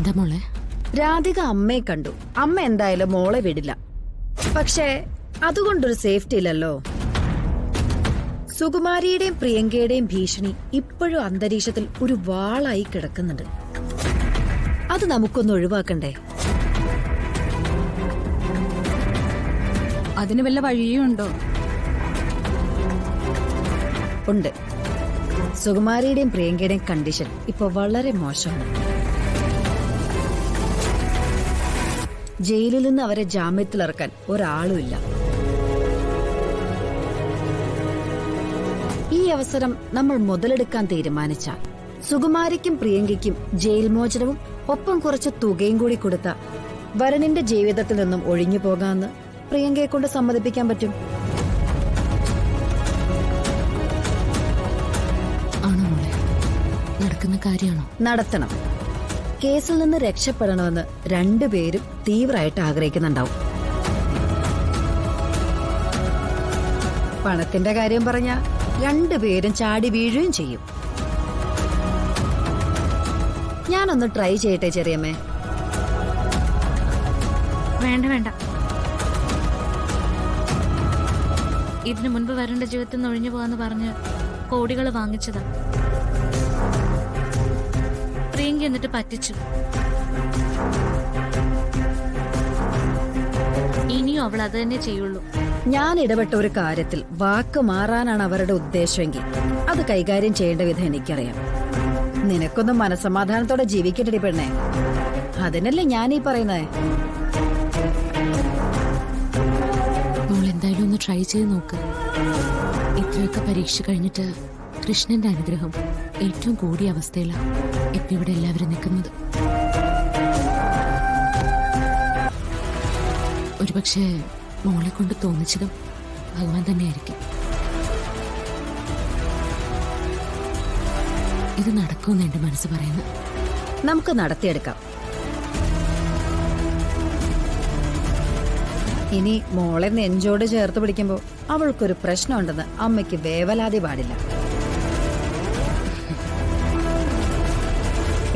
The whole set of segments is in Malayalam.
എന്താ മോളെ? രാധിക അമ്മയെ കണ്ടു. അമ്മ എന്തായാലും മോളെ വിടില്ല. പക്ഷേ അതുകൊണ്ടൊരു സേഫ്റ്റി ഇല്ലല്ലോ. സുകുമാരിയുടെയും പ്രിയങ്കയുടെയും ഭീഷണി ഇപ്പോഴും അന്തരീക്ഷത്തിൽ ഒരു വാളായി കിടക്കുന്നുണ്ട്. അത് നമുക്കൊന്ന് ഒഴിവാക്കണ്ടേ? അതിന് വല്ല വഴിയും ഉണ്ടോ? ഉണ്ട്. സുകുമാരിയുടെയും പ്രിയങ്കയുടെയും കണ്ടീഷൻ ഇപ്പൊ വളരെ മോശമാണ്. ജയിലിൽ നിന്ന് അവരെ ജാമ്യത്തിലിറക്കാൻ ഒരാളുമില്ല. ഈ അവസരം നമ്മൾ മുതലെടുക്കാൻ തീരുമാനിച്ചാൽ സുകുമാരിക്കും പ്രിയങ്കയ്ക്കും ജയിൽ മോചനവും ഒപ്പം കുറച്ച് തുകയും കൂടി കൊടുത്ത വരണിന്റെ ജീവിതത്തിൽ നിന്നും ഒഴിഞ്ഞു പോകാമെന്ന് പ്രിയങ്കയെ കൊണ്ട് സമ്മതിപ്പിക്കാൻ പറ്റും. ആണോ മോളെ? നടക്കുന്ന കാര്യമാണോ? നടത്തണം. കേസിൽ നിന്ന് രക്ഷപ്പെടണമെന്ന് രണ്ടുപേരും തീവ്രമായിട്ട് ആഗ്രഹിക്കുന്നുണ്ടാവും. പണത്തിന്റെ കാര്യം പറഞ്ഞ രണ്ടുപേരും ചാടി വീഴുകയും ചെയ്യും. ഞാനൊന്ന് ട്രൈ ചെയ്യട്ടെ ചെറിയമ്മേ? വേണ്ട വേണ്ട. ഇതിനു മുൻപ് വരണ്ട ജീവിതത്തിൽ നിന്ന് ഒഴിഞ്ഞു പോകാന്ന് പറഞ്ഞ് കോടികൾ വാങ്ങിച്ചതാ. പ്രിയങ്ക എന്നിട്ട് പറ്റിച്ചു. ഇനിയും അവൾ അത് തന്നെ ചെയ്യുള്ളൂ. ഞാൻ ഇടപെട്ട ഒരു കാര്യത്തിൽ വാക്ക് മാറാനാണ് അവരുടെ ഉദ്ദേശമെങ്കിൽ അത് കൈകാര്യം ചെയ്യേണ്ട വിധം എനിക്കറിയാം. നിനക്കൊന്നും മനസമാധാനത്തോടെ ജീവിക്കട്ടെ പെണ്ണേ. അതിനല്ലേ ഞാനീ പറയുന്നേ. മോൾ എന്തായാലും ഒന്ന് ട്രൈ ചെയ്ത് നോക്ക്. ഇത്രയൊക്കെ പരീക്ഷ കഴിഞ്ഞിട്ട് കൃഷ്ണന്റെ അനുഗ്രഹം ഏറ്റവും കൂടിയ അവസ്ഥയിലാണ് ഇപ്പൊ ഇവിടെ എല്ലാവരും നിൽക്കുന്നത്. ഒരുപക്ഷെ മോളെ കൊണ്ട് തോന്നിച്ചതും ഭഗവാൻ തന്നെയായിരിക്കും. ഇത് നടക്കുമെന്ന് എന്റെ മനസ്സ് പറയുന്നു. നമുക്ക് നടത്തിയെടുക്കാം. ഇനി മോളെ നെഞ്ചോട് ചേർത്ത് പിടിക്കുമ്പോ അവൾക്കൊരു പ്രശ്നമുണ്ടെന്ന് അമ്മയ്ക്ക് വേവലാതി പാടില്ല.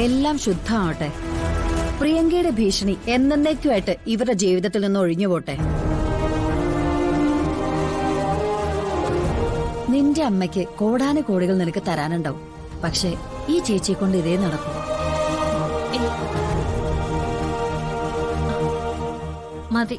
എല്ലാം ശുദ്ധമാവട്ടെ. പ്രിയങ്കയുടെ ഭീഷണി എന്നേക്കുമായിട്ട് ഇവരുടെ ജീവിതത്തിൽ നിന്ന് ഒഴിഞ്ഞുപോട്ടെ. നിന്റെ അമ്മയ്ക്ക് കോടാനുകോടികൾ നിനക്ക് തരാനുണ്ടാവും. പക്ഷെ ഈ ചേച്ചിയെ കൊണ്ട് ഇതേ നടക്കും. മതി.